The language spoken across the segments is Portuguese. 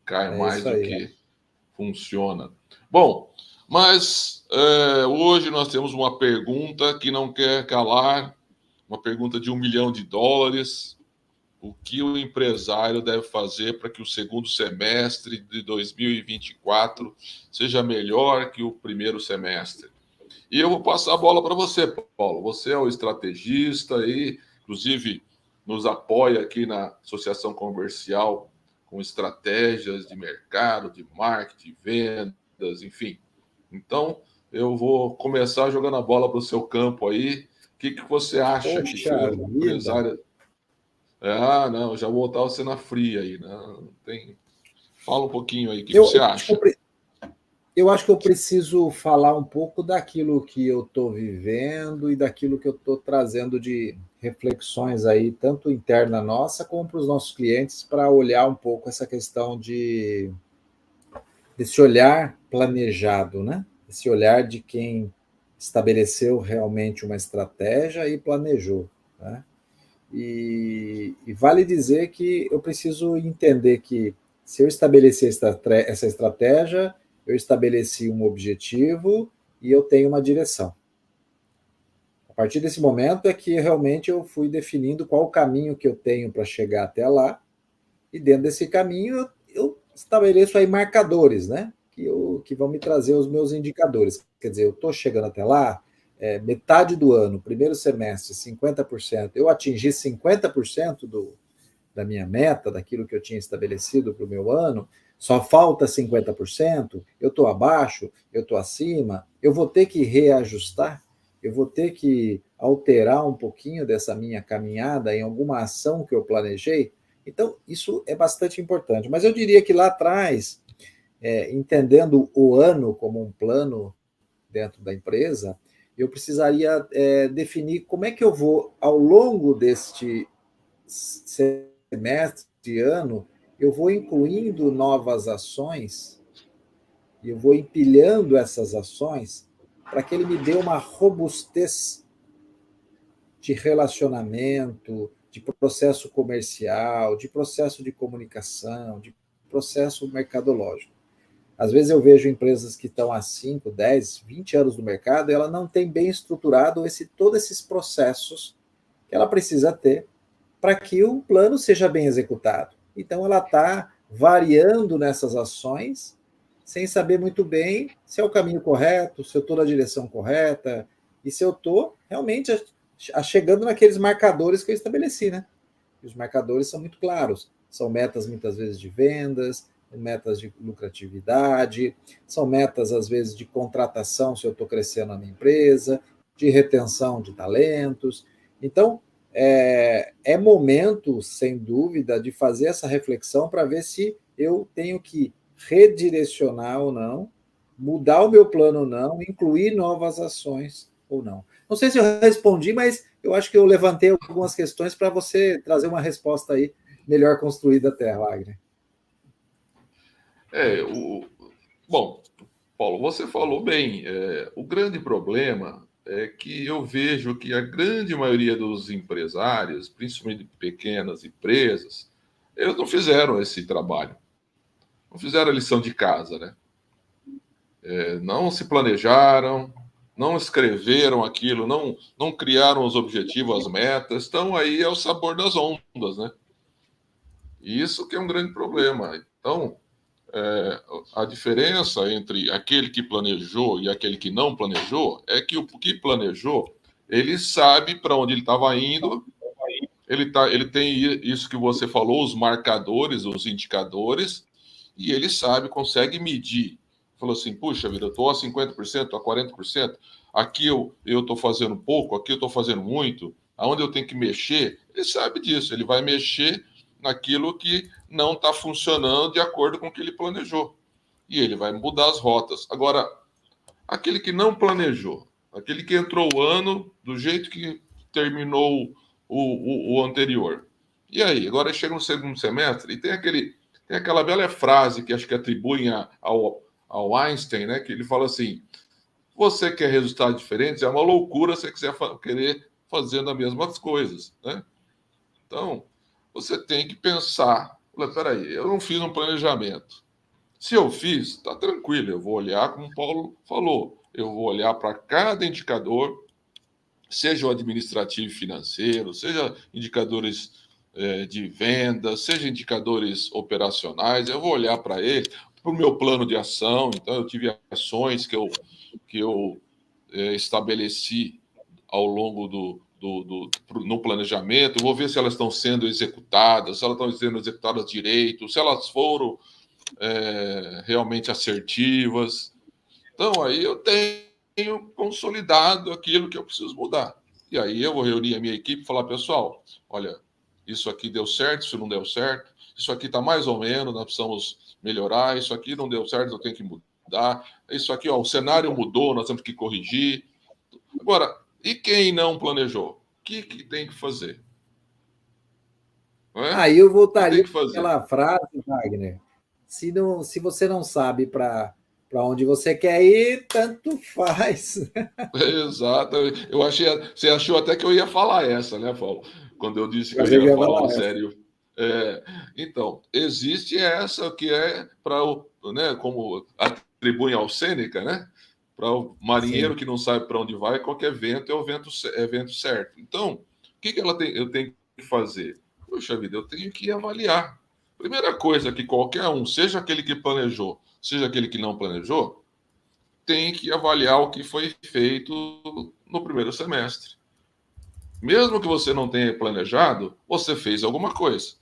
cai É mais isso do aí. que funciona. Bom, mas hoje nós temos uma pergunta que não quer calar, uma pergunta de $1 milhão. O que o empresário deve fazer para que o segundo semestre de 2024 seja melhor que o primeiro semestre? E eu vou passar a bola para você, Paulo. Você é o estrategista e, inclusive, nos apoia aqui na Associação Comercial com estratégias de mercado, de marketing, vendas, enfim. Então, eu vou começar jogando a bola para o seu campo aí. O que você acha que o empresário... Ah, não, já vou botar você na fria aí. Não tem... Fala um pouquinho aí, o que você acha? Eu acho que eu preciso falar um pouco daquilo que eu estou vivendo e daquilo que eu estou trazendo de reflexões aí, tanto interna nossa como para os nossos clientes, para olhar um pouco essa questão desse olhar planejado, né? Esse olhar de quem estabeleceu realmente uma estratégia e planejou, né? E vale dizer que eu preciso entender que se eu estabelecer essa estratégia, eu estabeleci um objetivo e eu tenho uma direção. A partir desse momento é que realmente eu fui definindo qual o caminho que eu tenho para chegar até lá, e dentro desse caminho eu estabeleço aí marcadores, né? Que vão me trazer os meus indicadores. Quer dizer, eu estou chegando até lá, metade do ano, primeiro semestre, 50%, eu atingi 50% da minha meta, daquilo que eu tinha estabelecido para o meu ano, só falta 50%, eu estou abaixo, eu estou acima, eu vou ter que reajustar, eu vou ter que alterar um pouquinho dessa minha caminhada em alguma ação que eu planejei. Então, isso é bastante importante. Mas eu diria que lá atrás, entendendo o ano como um plano dentro da empresa, eu precisaria definir como é que eu vou, ao longo deste semestre, ano, eu vou incluindo novas ações e eu vou empilhando essas ações para que ele me dê uma robustez de relacionamento, de processo comercial, de processo de comunicação, de processo mercadológico. Às vezes eu vejo empresas que estão há 5, 10, 20 anos no mercado e ela não tem bem estruturado todos esses processos que ela precisa ter para que o plano seja bem executado. Então ela está variando nessas ações sem saber muito bem se é o caminho correto, se eu estou na direção correta e se eu estou realmente chegando naqueles marcadores que eu estabeleci, né? E os marcadores são muito claros. São metas, muitas vezes, de vendas, metas de lucratividade, são metas, às vezes, de contratação, se eu estou crescendo na minha empresa, de retenção de talentos. Então, é momento, sem dúvida, de fazer essa reflexão para ver se eu tenho que redirecionar ou não, mudar o meu plano ou não, incluir novas ações ou não. Não sei se eu respondi, mas eu acho que eu levantei algumas questões para você trazer uma resposta aí melhor construída até, Wagner. Bom, Paulo, você falou bem. O grande problema é que eu vejo que a grande maioria dos empresários, principalmente de pequenas empresas, eles não fizeram esse trabalho. Não fizeram a lição de casa, né? Não se planejaram, não escreveram aquilo, não criaram os objetivos, as metas. Estão aí ao sabor das ondas, né? E isso que é um grande problema. Então, a diferença entre aquele que planejou e aquele que não planejou é que o que planejou, ele sabe para onde ele estava indo, ele tem isso que você falou, os marcadores, os indicadores, e ele sabe, consegue medir. Falou assim, puxa vida, eu estou a 50%, a 40%, aqui eu estou fazendo pouco, aqui eu estou fazendo muito, aonde eu tenho que mexer, ele sabe disso, ele vai mexer naquilo que não está funcionando de acordo com o que ele planejou. E ele vai mudar as rotas. Agora, aquele que não planejou, aquele que entrou o ano do jeito que terminou o anterior. E aí, agora chega no segundo semestre e tem aquela bela frase que acho que atribuem ao Einstein, né? Que ele fala assim: você quer resultados diferentes, é uma loucura se você quiser querer fazendo as mesmas coisas, né? Então, você tem que pensar Falei, peraí, eu não fiz um planejamento. Se eu fiz, está tranquilo, eu vou olhar, como o Paulo falou, eu vou olhar para cada indicador, seja o administrativo e financeiro, seja indicadores de venda, seja indicadores operacionais, eu vou olhar para ele, para o meu plano de ação. Então, eu tive ações que eu estabeleci ao longo no planejamento, vou ver se elas estão sendo executadas, se elas estão sendo executadas direito, se elas foram realmente assertivas. Então, aí eu tenho consolidado aquilo que eu preciso mudar. E aí eu vou reunir a minha equipe e falar, pessoal, olha, isso aqui deu certo, isso não deu certo, isso aqui está mais ou menos, nós precisamos melhorar, isso aqui não deu certo, eu tenho que mudar, isso aqui, ó, o cenário mudou, nós temos que corrigir. Agora, e quem não planejou? O que tem que fazer? Não é? Aí eu O que tem voltaria que fazer? àquela frase, Wagner. Se você não sabe para onde você quer ir, tanto faz. Exato. Eu achei, você achou até que eu ia falar essa, né, Paulo? Quando eu disse que Eu eu achei que ia ia falar falar o essa. sério. Então, existe essa que é para o, né, como atribuem ao Sêneca, né? Para o marinheiro Sim. que não sabe para onde vai, qualquer vento é vento certo. Então, o que eu tenho que fazer? Poxa vida, eu tenho que avaliar. Primeira coisa que qualquer um, seja aquele que planejou, seja aquele que não planejou, tem que avaliar o que foi feito no primeiro semestre. Mesmo que você não tenha planejado, você fez alguma coisa.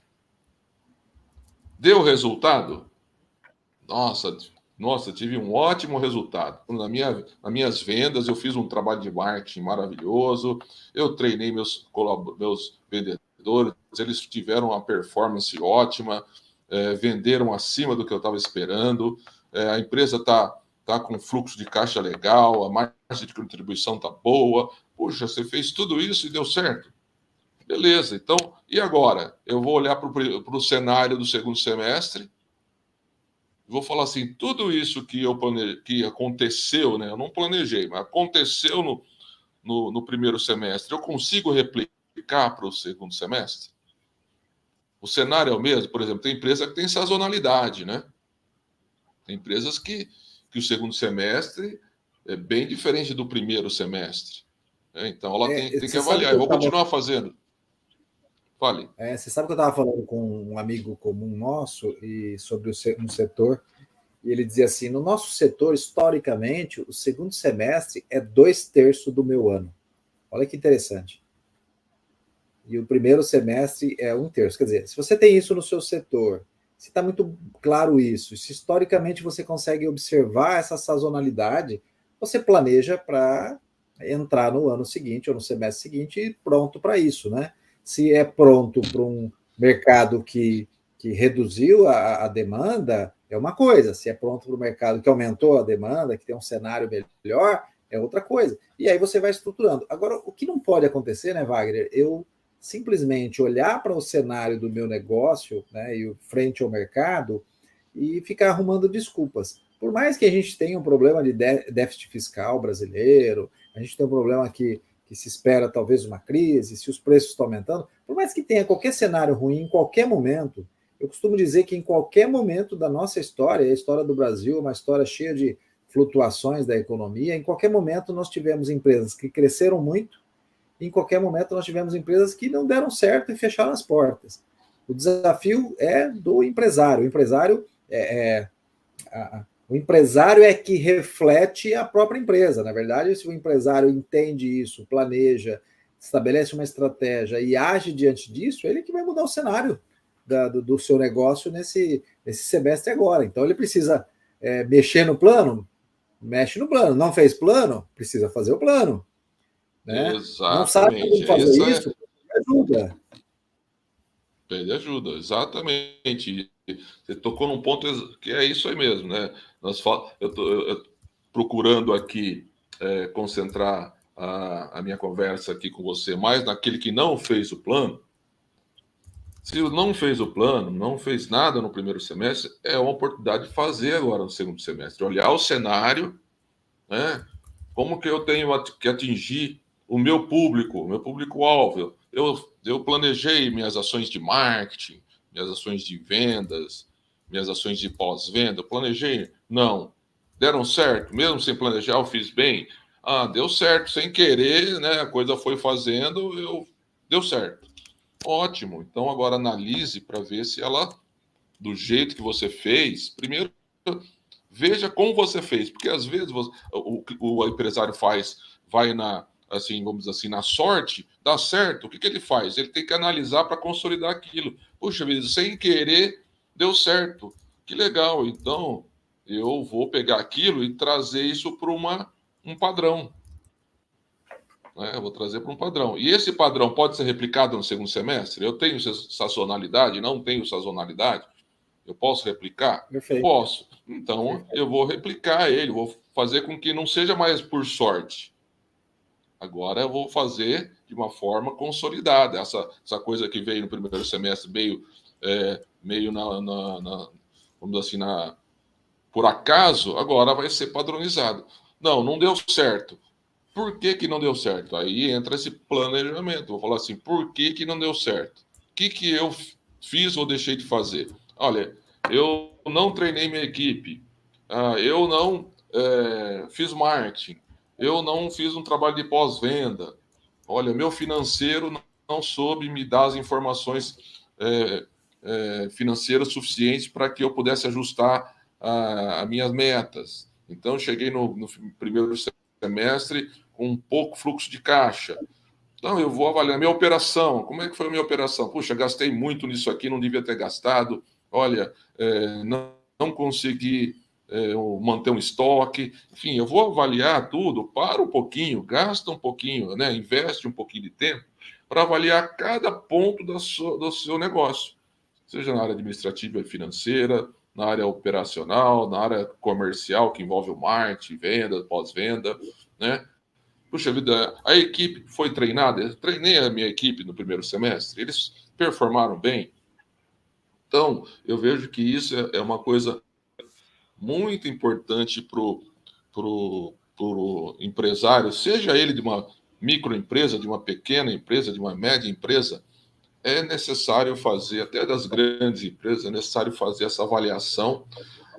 Deu resultado? Nossa, nossa, tive um ótimo resultado. Nas minhas vendas, eu fiz um trabalho de marketing maravilhoso. Eu treinei meus vendedores, eles tiveram uma performance ótima, venderam acima do que eu estava esperando. A empresa tá com fluxo de caixa legal, a margem de contribuição está boa. Puxa, você fez tudo isso e deu certo. Beleza, então, e agora? Eu vou olhar para o cenário do segundo semestre, vou falar assim, tudo isso que aconteceu, né? Eu não planejei, mas aconteceu no primeiro semestre, eu consigo replicar para o segundo semestre? O cenário é o mesmo? Por exemplo, tem empresa que tem sazonalidade, né? Tem empresas que o segundo semestre é bem diferente do primeiro semestre. Então, ela tem que Você sabe avaliar. que Eu eu vou estava continuar fazendo. Fale. você sabe que eu estava falando com um amigo comum nosso e sobre um setor, e ele dizia assim: no nosso setor, historicamente, o segundo semestre é 2/3 do meu ano. Olha que interessante. E o primeiro semestre é 1/3. Quer dizer, se você tem isso no seu setor, se está muito claro isso, se historicamente você consegue observar essa sazonalidade, você planeja para entrar no ano seguinte ou no semestre seguinte pronto para isso, né? Se é pronto para um mercado que reduziu a demanda, é uma coisa. Se é pronto para o mercado que aumentou a demanda, que tem um cenário melhor, é outra coisa. E aí você vai estruturando. Agora, o que não pode acontecer, né, Wagner? Eu simplesmente olhar para o cenário do meu negócio, né, e frente ao mercado, e ficar arrumando desculpas. Por mais que a gente tenha um problema de déficit fiscal brasileiro, a gente tem um problema que se espera talvez uma crise, se os preços estão aumentando, por mais que tenha qualquer cenário ruim em qualquer momento, eu costumo dizer que em qualquer momento da nossa história, a história do Brasil é uma história cheia de flutuações da economia, em qualquer momento nós tivemos empresas que cresceram muito, em qualquer momento nós tivemos empresas que não deram certo e fecharam as portas. O desafio é do empresário. O empresário é que reflete a própria empresa. Na verdade, se o empresário entende isso, planeja, estabelece uma estratégia e age diante disso, ele que vai mudar o cenário do seu negócio nesse semestre agora. Então, ele precisa mexer no plano, mexe no plano. Não fez plano, precisa fazer o plano. Né? Não sabe Exatamente. como fazer Essa isso? Ajuda. pede ajuda, exatamente. Você tocou num ponto que é isso aí mesmo, né? Eu estou procurando aqui concentrar a minha conversa aqui com você mais naquele que não fez o plano. Se não fez o plano, não fez nada no primeiro semestre, é uma oportunidade de fazer agora no segundo semestre, olhar o cenário, né? Como que eu tenho que atingir o meu público-alvo? Eu planejei minhas ações de marketing, minhas ações de vendas, minhas ações de pós-venda. Planejei? Não. Deram certo? Mesmo sem planejar, eu fiz bem? Ah, deu certo, sem querer, né? A coisa foi fazendo, deu certo. Ótimo. Então, agora analise para ver se ela, do jeito que você fez, primeiro, veja como você fez, porque às vezes o empresário vai na, assim, vamos dizer assim, na sorte, dá certo, o que ele faz? Ele tem que analisar para consolidar aquilo. Puxa vida, sem querer, deu certo. Que legal, então eu vou pegar aquilo e trazer isso para um padrão. Né? Eu vou trazer para um padrão. E esse padrão pode ser replicado no segundo semestre? Eu tenho sazonalidade? Não tenho sazonalidade? Eu posso replicar? Perfeito. Posso. Então, eu vou replicar ele, vou fazer com que não seja mais por sorte. Agora eu vou fazer de uma forma consolidada. Essa coisa que veio no primeiro semestre, meio vamos dizer assim, por acaso, agora vai ser padronizado. Não deu certo. Por que não deu certo? Aí entra esse planejamento. Vou falar assim, por que não deu certo? O que eu fiz ou deixei de fazer? Olha, eu não treinei minha equipe, eu não fiz marketing, eu não fiz um trabalho de pós-venda. Olha, meu financeiro não soube me dar as informações financeiras suficientes para que eu pudesse ajustar as minhas metas. Então, cheguei no primeiro semestre com um pouco fluxo de caixa. Então, eu vou avaliar minha operação. Como é que foi a minha operação? Puxa, gastei muito nisso aqui, não devia ter gastado. Olha, não consegui manter um estoque. Enfim, eu vou avaliar tudo, para um pouquinho, gasta um pouquinho, né? Investe um pouquinho de tempo para avaliar cada ponto do seu negócio, seja na área administrativa e financeira, na área operacional, na área comercial, que envolve o marketing, venda, pós-venda, né? Puxa vida, a equipe foi treinada. Eu treinei a minha equipe no primeiro semestre, eles performaram bem. Então, eu vejo que isso é uma coisa muito importante para o empresário, seja ele de uma microempresa, de uma pequena empresa, de uma média empresa, é necessário fazer, até das grandes empresas, é necessário fazer essa avaliação.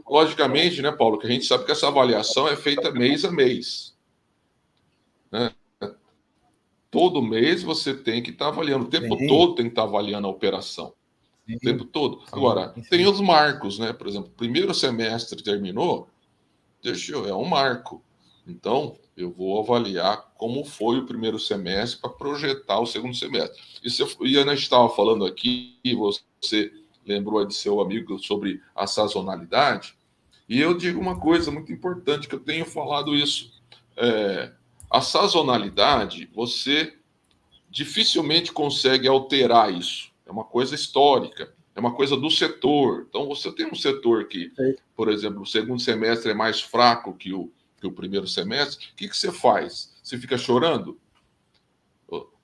Logicamente, né, Paulo, que a gente sabe que essa avaliação é feita mês a mês. Né? Todo mês você tem que estar avaliando, o tempo todo tem que estar avaliando a operação. O tempo todo. Agora, tem os marcos, né? Por exemplo, primeiro semestre terminou, é um marco. Então, eu vou avaliar como foi o primeiro semestre para projetar o segundo semestre. E a gente estava falando aqui, e você lembrou de seu amigo sobre a sazonalidade, e eu digo uma coisa muito importante, que eu tenho falado isso. A sazonalidade, você dificilmente consegue alterar isso. É uma coisa histórica, é uma coisa do setor. Então, você tem um setor que, por exemplo, o segundo semestre é mais fraco que o primeiro semestre. O que você faz? Você fica chorando?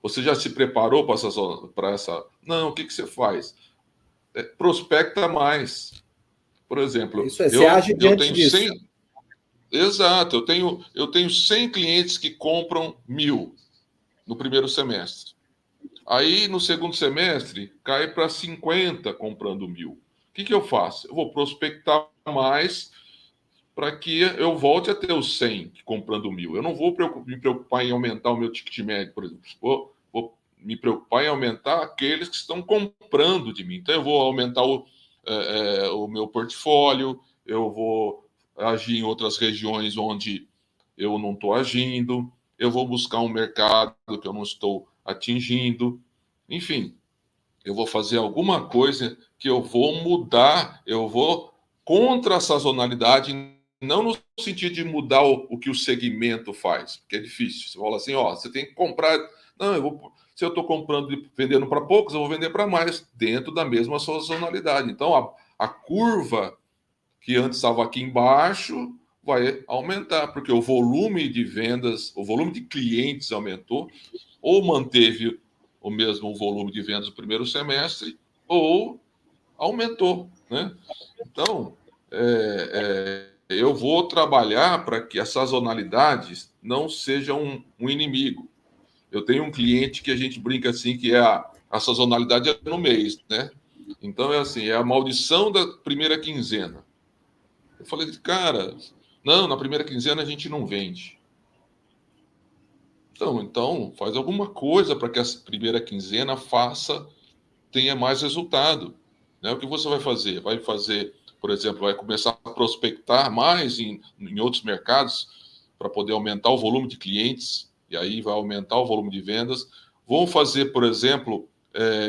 Você já se preparou para essa? Não, o que você faz? Prospecta mais. Por exemplo, isso é, você age diante disso. 100. Exato, eu tenho 100 clientes que compram 1.000 no primeiro semestre. Aí, no segundo semestre, cai para 50 comprando 1.000. O que eu faço? Eu vou prospectar mais para que eu volte a ter os 100 comprando 1.000. Eu não vou me preocupar em aumentar o meu ticket médio, por exemplo. Vou me preocupar em aumentar aqueles que estão comprando de mim. Então, eu vou aumentar o meu portfólio, eu vou agir em outras regiões onde eu não estou agindo, eu vou buscar um mercado que eu não estou atingindo. Enfim, eu vou fazer alguma coisa que eu vou mudar, eu vou contra a sazonalidade, não no sentido de mudar o que o segmento faz, porque é difícil. Você fala assim, você tem que comprar. Não, se eu estou comprando e vendendo para poucos, eu vou vender para mais, dentro da mesma sazonalidade. Então, a curva que antes estava aqui embaixo vai aumentar, porque o volume de vendas, o volume de clientes aumentou, ou manteve o mesmo volume de vendas no primeiro semestre, ou aumentou, né? Então, eu vou trabalhar para que a sazonalidade não seja um inimigo. Eu tenho um cliente que a gente brinca assim, que a sazonalidade é no mês, né? Então, é assim, é a maldição da primeira quinzena. Eu falei, cara, não, na primeira quinzena a gente não vende. Então faz alguma coisa para que essa primeira quinzena tenha mais resultado. Né? O que você vai fazer? Vai fazer, por exemplo, vai começar a prospectar mais em outros mercados para poder aumentar o volume de clientes, e aí vai aumentar o volume de vendas. Vão fazer, por exemplo,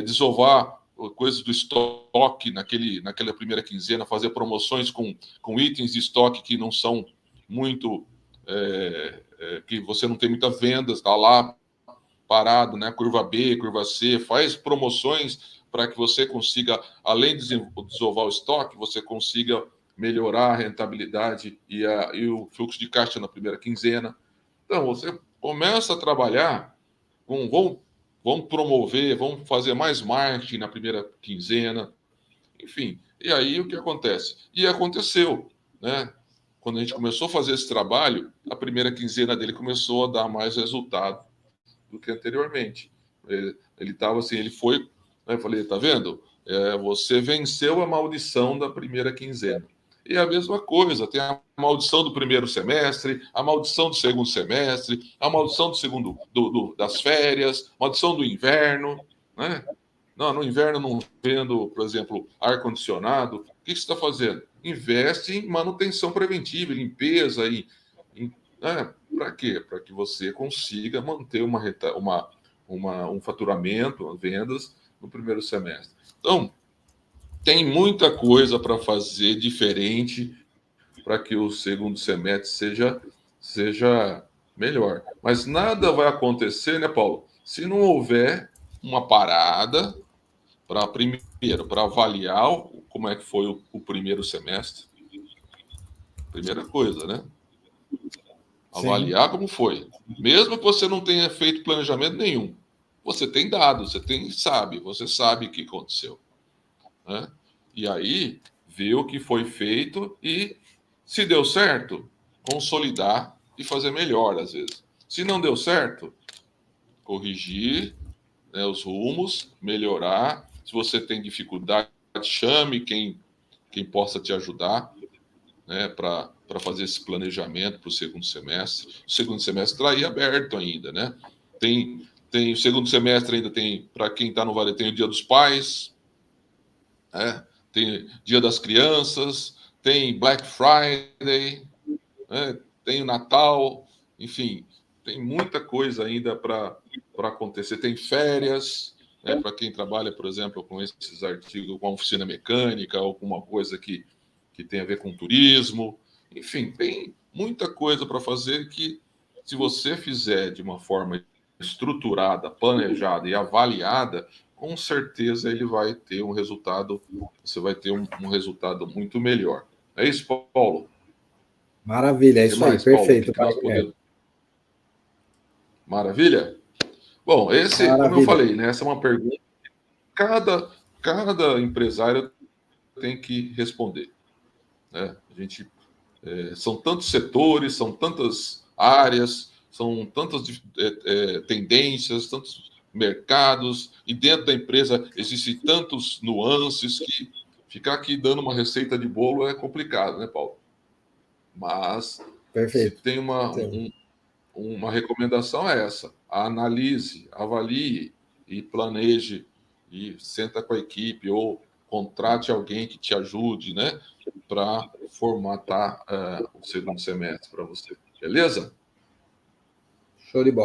desovar coisas do estoque naquela primeira quinzena, fazer promoções com itens de estoque que não são muito. Que você não tem muitas vendas, está lá parado, né? Curva B, curva C, faz promoções para que você consiga, além de desovar o estoque, você consiga melhorar a rentabilidade e o fluxo de caixa na primeira quinzena. Então, você começa a trabalhar vamos promover, vamos fazer mais marketing na primeira quinzena, enfim. E aí o que acontece? E aconteceu, né? Quando a gente começou a fazer esse trabalho, a primeira quinzena dele começou a dar mais resultado do que anteriormente. Ele estava assim, ele foi, né, eu falei, tá vendo? Você venceu a maldição da primeira quinzena. E a mesma coisa, tem a maldição do primeiro semestre, a maldição do segundo semestre, a maldição do segundo das férias, maldição do inverno, né? Não, no inverno não vendo, por exemplo, ar-condicionado. O que você está fazendo? Investe em manutenção preventiva, em limpeza, né? Para quê? Para que você consiga manter um faturamento, vendas no primeiro semestre. Então, tem muita coisa para fazer diferente para que o segundo semestre seja melhor. Mas nada vai acontecer, né, Paulo, se não houver uma parada para avaliar como é que foi o primeiro semestre. Primeira coisa, né? Avaliar como foi. Mesmo que você não tenha feito planejamento nenhum, você tem dados, você sabe o que aconteceu. Né? E aí, ver o que foi feito e, se deu certo, consolidar e fazer melhor, às vezes. Se não deu certo, corrigir, né, os rumos, melhorar. Se você tem dificuldade, chame quem possa te ajudar, né, para fazer esse planejamento para o segundo semestre. O segundo semestre está aí aberto ainda, né? Tem o segundo semestre ainda tem, para quem está no Vale, tem o Dia dos Pais, né? Tem Dia das Crianças, tem Black Friday, né? Tem o Natal, enfim, tem muita coisa ainda para acontecer. Tem férias, né? Para quem trabalha, por exemplo, com esses artigos, com a oficina mecânica, ou com uma coisa que tem a ver com turismo. Enfim, tem muita coisa para fazer que, se você fizer de uma forma estruturada, planejada e avaliada, com certeza ele vai ter um resultado, você vai ter um resultado muito melhor. É isso, Paulo? Maravilha, é O que isso aí, mais, Paulo? O perfeito. que nós podemos... Maravilha? Bom, como eu Maravilha. falei, né, essa é uma pergunta que cada empresário tem que responder. Né? São tantos setores, são tantas áreas, são tantas tendências, tantos mercados, e dentro da empresa existem tantos nuances que ficar aqui dando uma receita de bolo é complicado, né, Paulo? Mas se Perfeito. tem uma recomendação é essa: analise, avalie e planeje e senta com a equipe ou contrate alguém que te ajude, né, para formatar o segundo semestre para você. Beleza? Show de bola.